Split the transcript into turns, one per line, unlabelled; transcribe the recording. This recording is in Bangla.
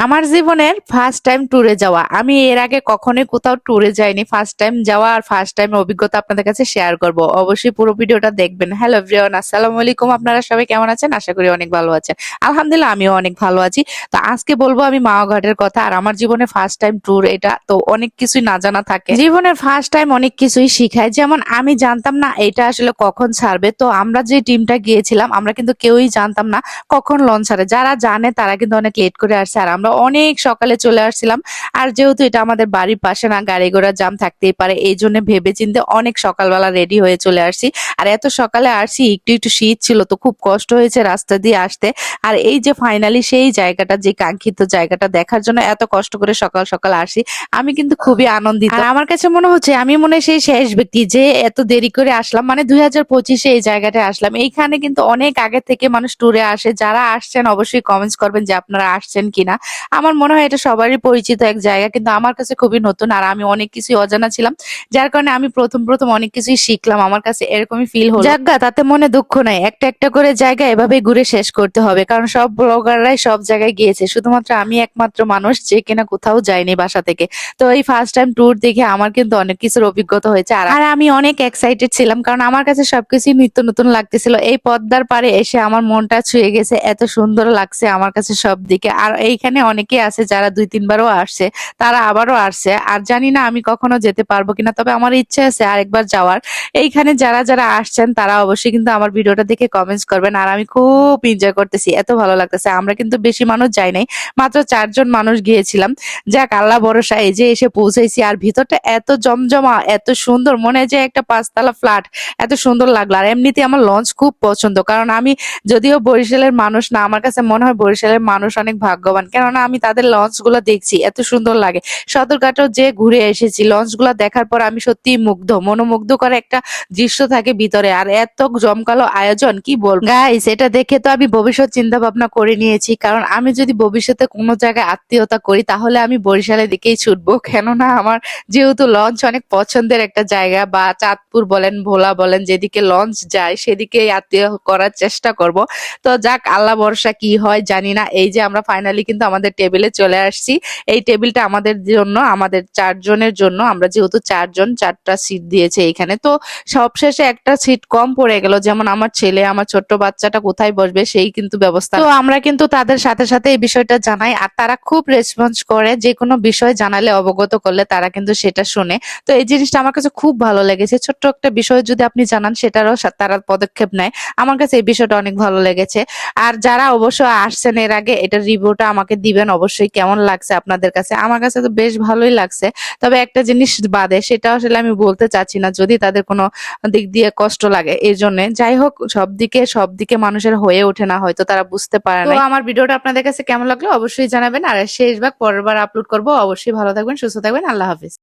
আমার জীবনের ফার্স্ট টাইম ট্যুরে যাওয়া। আমি এর আগে কখনোই কোথাও ট্যুরে যাইনি। ফার্স্ট টাইম যাওয়া আর ফার্স্ট টাইম অভিজ্ঞতা আপনাদের কাছে শেয়ার করব। অবশ্যই পুরো ভিডিওটা দেখবেন। হ্যালো এভরিওয়ান, আসসালামু আলাইকুম। আপনারা সবাই কেমন আছেন? আশা করি অনেক ভালো আছেন। আলহামদুলিল্লাহ আমিও অনেক ভালো আছি। তো আজকে বলবো আমি মাওয়া ঘাটের কথা আর আমার জীবনে ফার্স্ট টাইম ট্যুর এটা। তো অনেক কিছুই না জানা থাকে। জীবনের ফার্স্ট টাইম অনেক কিছুই শিখায়। যেমন আমি জানতাম না এটা আসলে কখন ছাড়বে। তো আমরা যে টিমটা গিয়েছিলাম আমরা কিন্তু কেউই জানতাম না কখন লঞ্চ ছাড়ে। যারা জানে তারা কিন্তু অনেক লেট করে আসছে আর আমরা অনেক সকালে চলে আসছিলাম। আর যেহেতু এটা আমাদের বাড়ির পাশে না, গাড়ি ঘোড়ার জাম থাকতেই পারে, এই জন্য ভেবে চিন্তে অনেক সকালবেলা রেডি হয়ে চলে আসছি। আর এত সকালে আসছি, একটু একটু শীত ছিল তো খুব কষ্ট হয়েছে রাস্তা দিয়ে আসতে। আর এই যে ফাইনালি সেই জায়গাটা, যে কাঙ্ক্ষিত জায়গাটা দেখার জন্য এত কষ্ট করে সকাল সকাল আসছি, আমি কিন্তু খুবই আনন্দিত। আর আমার কাছে মনে হচ্ছে আমি মনে হয় সেই শেষ ব্যক্তি যে এত দেরি করে আসলাম, মানে 2025-এ এই জায়গাটায় আসলাম। এইখানে কিন্তু অনেক আগে থেকে মানুষ ট্যুরে আসে। যারা আসছেন অবশ্যই কমেন্টস করবেন যে আপনারা আসছেন কিনা। আমার মনে হয় এটা সবারই পরিচিত এক জায়গা, কিন্তু আমার কাছে খুবই নতুন আর আমি অনেক কিছুই অজানা ছিলাম। যার কারণে আমি প্রথম প্রথম অনেক কিছুই শিখলাম। আমার কাছে এরকমই ফিল হলো। যাজ্ঞা, তাতে মনে দুঃখ নাই, একটা একটা করে জায়গা এভাবে ঘুরে শেষ করতে হবে, কারণ সব ব্লগাররাই সব জায়গায় গিয়েছে, শুধুমাত্র আমি একমাত্র মানুষ যে কিনা কোথাও যায়নি বাসা থেকে। তো এই ফার্স্ট টাইম ট্যুর দেখে আমার কিন্তু অনেক কিছুর অভিজ্ঞতা হয়েছে আর আর আমি অনেক এক্সাইটেড ছিলাম, কারণ আমার কাছে সবকিছু নিত্য নতুন লাগতেছিল। এই পদ্মার পাড়ে এসে আমার মনটা ছুঁয়ে গেছে, এত সুন্দর লাগছে আমার কাছে সব দিকে। আর এইখানে অনেকে আছে যারা 2-3বারও আসছে, তারা আবারও আসছে। আর জানি না আমি কখনো যেতে পারবো কিনা, তবে আমার ইচ্ছে আছে আরেকবার যাওয়ার। এইখানে যারা যারা আসছেন তারা অবশ্যই কিন্তু আমার ভিডিওটা দেখে কমেন্টস করবেন। আর আমি খুব এনজয় করতেছি, এত ভালো লাগতেছে। আমরা কিন্তু বেশি মানুষ যাই নাই, মাত্র 4জন মানুষ গিয়েছিলাম। যাক, আল্লাহ ভরসা, এই যে এসে পৌঁছেছি। আর ভিতরটা এত জমজমা, এত সুন্দর, মনে হয় যে একটা 5তলা ফ্ল্যাট, এত সুন্দর লাগলো। আর এমনিতে আমার লঞ্চ খুব পছন্দ, কারণ আমি যদিও বরিশালের মানুষ না, আমার কাছে মনে হয় বরিশালের মানুষ অনেক ভাগ্যবান, কেননা আমি তাদের লঞ্চ গুলো দেখছি, এত সুন্দর লাগে। সদরঘাটও যে ঘুরে এসেছি, লঞ্চ গুলা দেখার পর আমি সত্যি মুগ্ধ, মনোমুগ্ধ করে একটা দৃশ্য থাকে ভিতরে। আর এত জমকালো আয়োজন, কি বলবো গাইস, এটা দেখে তো আমি ভবিষ্যৎ চিন্তা ভাবনা করে নিয়েছি, কারণ আমি যদি ভবিষ্যতে কোনো জায়গায় আত্মীয়তা করি তাহলে আমি বরিশালের দিকেই ছুটবো। কেননা আমার যেহেতু লঞ্চ অনেক পছন্দের একটা জায়গা, বা চাঁদপুর বলেন, ভোলা বলেন, যেদিকে লঞ্চ যায় সেদিকেই আত্মীয় করার চেষ্টা করব। তো যাক, আল্লাহ ভরসা কি হয় জানি না। এই যে আমরা ফাইনালি কিন্তু আমাদের টেবিলে চলে আসছি। এই টেবিলটা আমাদের জন্য, আমাদের 4জনের জন্য। আমরা যেহেতু 4জন, 4টা সিট দিয়েছে এখানে। তো সবশেষে একটা সিট কম পড়ে গেল, যেমন আমার ছেলে, আমার ছোট্ট বাচ্চাটা কোথায় বসবে সেই কিন্তু ব্যবস্থা। তো আমরা কিন্তু তাদের সাথে সাথে এই বিষয়টা জানাই আর তারা খুব রেসপন্স করে, যে কোনো বিষয় জানালে, অবগত করলে তারা কিন্তু সেটা শুনে। তো এই জিনিসটা আমার কাছে খুব ভালো লেগেছে। ছোট্ট একটা বিষয় যদি আপনি জানান সেটারও তারা পদক্ষেপ নেয়। আমার কাছে এই বিষয়টা অনেক ভালো লেগেছে। আর যারা অবশ্য আসছেন এর আগে, এটার রিভিউটা আমাকে দিবেন অবশ্যই, কেমন লাগছে আপনাদের কাছে। আমার কাছে তো বেশ ভালোই লাগছে, তবে একটা জিনিস বাদে, সেটা আসলে আমি বলতে চাচ্ছি না, যদি তাদের কোনো দিক দিয়ে কষ্ট লাগে এই জন্য। যাই হোক, সব দিকে মানুষের হয়ে ওঠে না, হয়তো তারা বুঝতে পারে না। তো আমার ভিডিওটা আপনাদের কাছে কেমন লাগলো অবশ্যই জানাবেন। আর শেষ ভাগ পরের বার আপলোড করবো। অবশ্যই ভালো থাকবেন, সুস্থ থাকবেন, আল্লাহ হাফিজ।